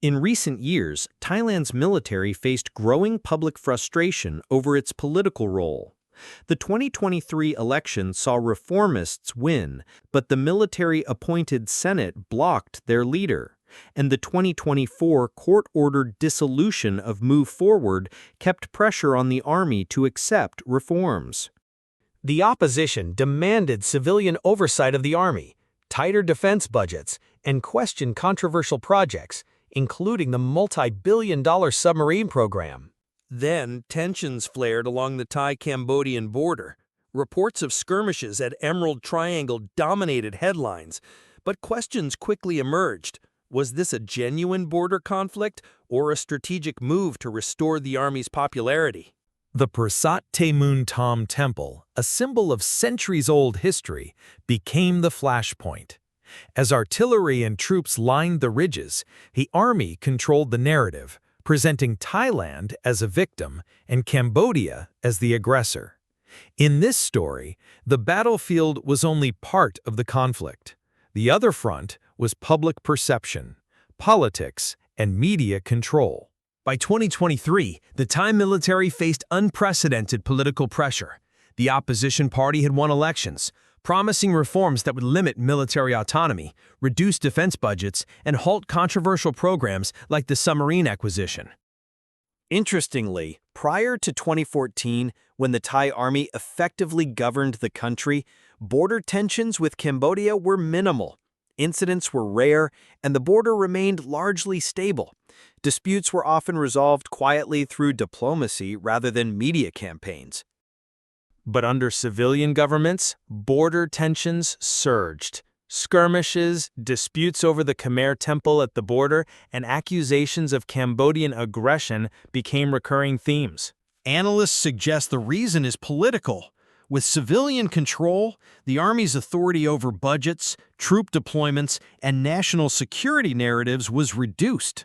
In recent years, Thailand's military faced growing public frustration over its political role. The 2023 election saw reformists win, but the military-appointed Senate blocked their leader, and the 2024 court-ordered dissolution of Move Forward kept pressure on the army to accept reforms. The opposition demanded civilian oversight of the army, tighter defense budgets, and questioned controversial projects, including the multi-billion-dollar submarine program. Then, tensions flared along the Thai-Cambodian border. Reports of skirmishes at Emerald Triangle dominated headlines, but questions quickly emerged. Was this a genuine border conflict or a strategic move to restore the army's popularity? The Preah Vihear Temple, a symbol of centuries-old history, became the flashpoint. As artillery and troops lined the ridges, the army controlled the narrative, presenting Thailand as a victim and Cambodia as the aggressor. In this story, the battlefield was only part of the conflict. The other front was public perception, politics, and media control. By 2023, the Thai military faced unprecedented political pressure. The opposition party had won elections, promising reforms that would limit military autonomy, reduce defense budgets, and halt controversial programs like the submarine acquisition. Interestingly, prior to 2014, when the Thai army effectively governed the country, border tensions with Cambodia were minimal. Incidents were rare, and the border remained largely stable. Disputes were often resolved quietly through diplomacy rather than media campaigns. But under civilian governments, border tensions surged. Skirmishes, disputes over the Khmer Temple at the border, and accusations of Cambodian aggression became recurring themes. Analysts suggest the reason is political. With civilian control, the army's authority over budgets, troop deployments, and national security narratives was reduced.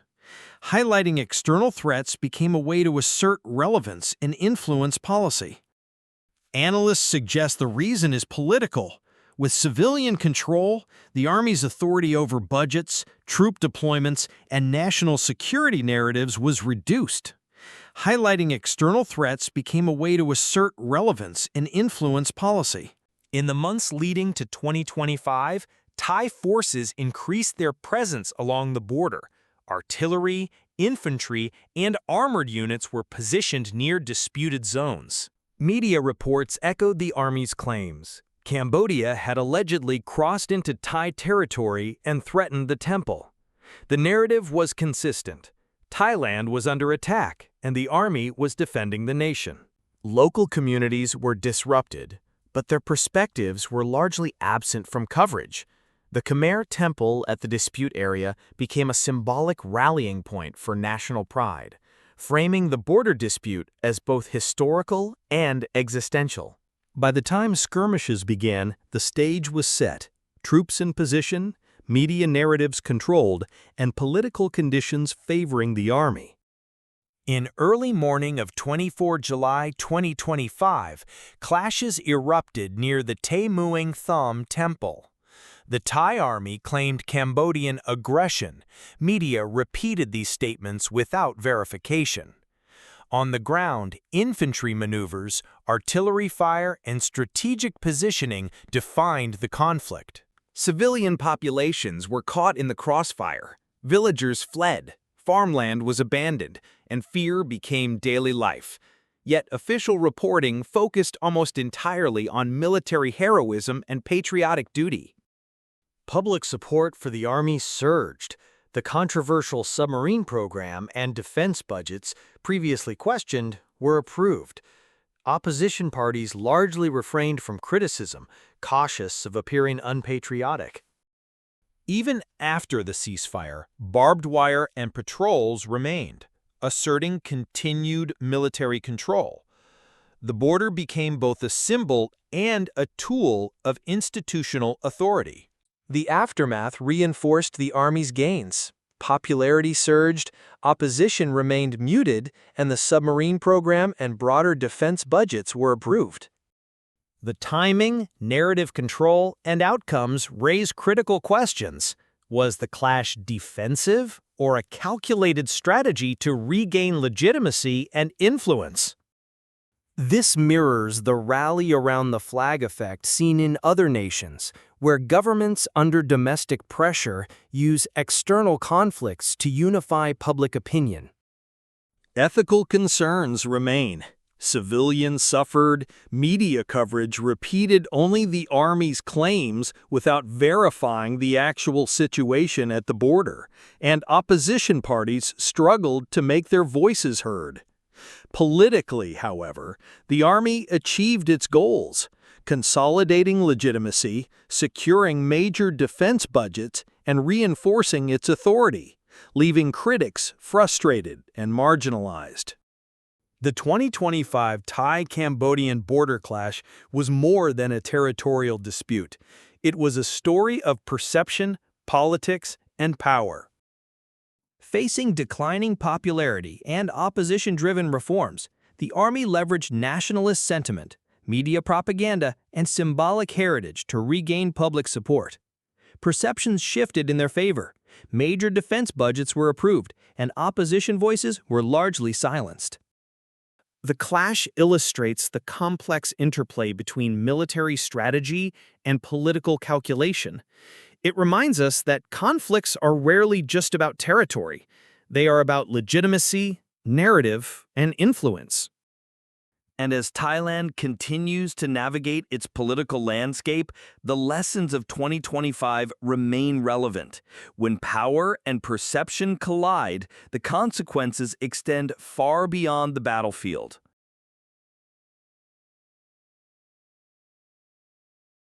Highlighting external threats became a way to assert relevance and influence policy. Analysts suggest the reason is political. With civilian control, the army's authority over budgets, troop deployments, and national security narratives was reduced. Highlighting external threats became a way to assert relevance and influence policy. In the months leading to 2025, Thai forces increased their presence along the border. Artillery, infantry, and armored units were positioned near disputed zones. Media reports echoed the army's claims. Cambodia had allegedly crossed into Thai territory and threatened the temple. The narrative was consistent. Thailand was under attack, and the army was defending the nation. Local communities were disrupted, but their perspectives were largely absent from coverage. The Khmer Temple at the dispute area became a symbolic rallying point for national pride, framing the border dispute as both historical and existential. By the time skirmishes began, the stage was set, troops in position, media narratives controlled, and political conditions favoring the army. In early morning of 24 July 2025, clashes erupted near the Preah Vihear Temple. The Thai army claimed Cambodian aggression. Media repeated these statements without verification. On the ground, infantry maneuvers, artillery fire, and strategic positioning defined the conflict. Civilian populations were caught in the crossfire. Villagers fled, farmland was abandoned, and fear became daily life. Yet official reporting focused almost entirely on military heroism and patriotic duty. Public support for the army surged. The controversial submarine program and defense budgets, previously questioned, were approved. Opposition parties largely refrained from criticism, cautious of appearing unpatriotic. Even after the ceasefire, barbed wire and patrols remained, asserting continued military control. The border became both a symbol and a tool of institutional authority. The aftermath reinforced the army's gains. Popularity surged, opposition remained muted, and the submarine program and broader defense budgets were approved. The timing, narrative control, and outcomes raise critical questions. Was the clash defensive or a calculated strategy to regain legitimacy and influence? This mirrors the rally around the flag effect seen in other nations, where governments under domestic pressure use external conflicts to unify public opinion. Ethical concerns remain. Civilians suffered, media coverage repeated only the army's claims without verifying the actual situation at the border, and opposition parties struggled to make their voices heard. Politically, however, the army achieved its goals, consolidating legitimacy, securing major defense budgets, and reinforcing its authority, leaving critics frustrated and marginalized. The 2025 Thai-Cambodian border clash was more than a territorial dispute. It was a story of perception, politics, and power. Facing declining popularity and opposition-driven reforms, the army leveraged nationalist sentiment, media propaganda, and symbolic heritage to regain public support. Perceptions shifted in their favor. Major defense budgets were approved, and opposition voices were largely silenced. The clash illustrates the complex interplay between military strategy and political calculation. It reminds us that conflicts are rarely just about territory. They are about legitimacy, narrative, and influence. And as Thailand continues to navigate its political landscape, the lessons of 2025 remain relevant. When power and perception collide, the consequences extend far beyond the battlefield.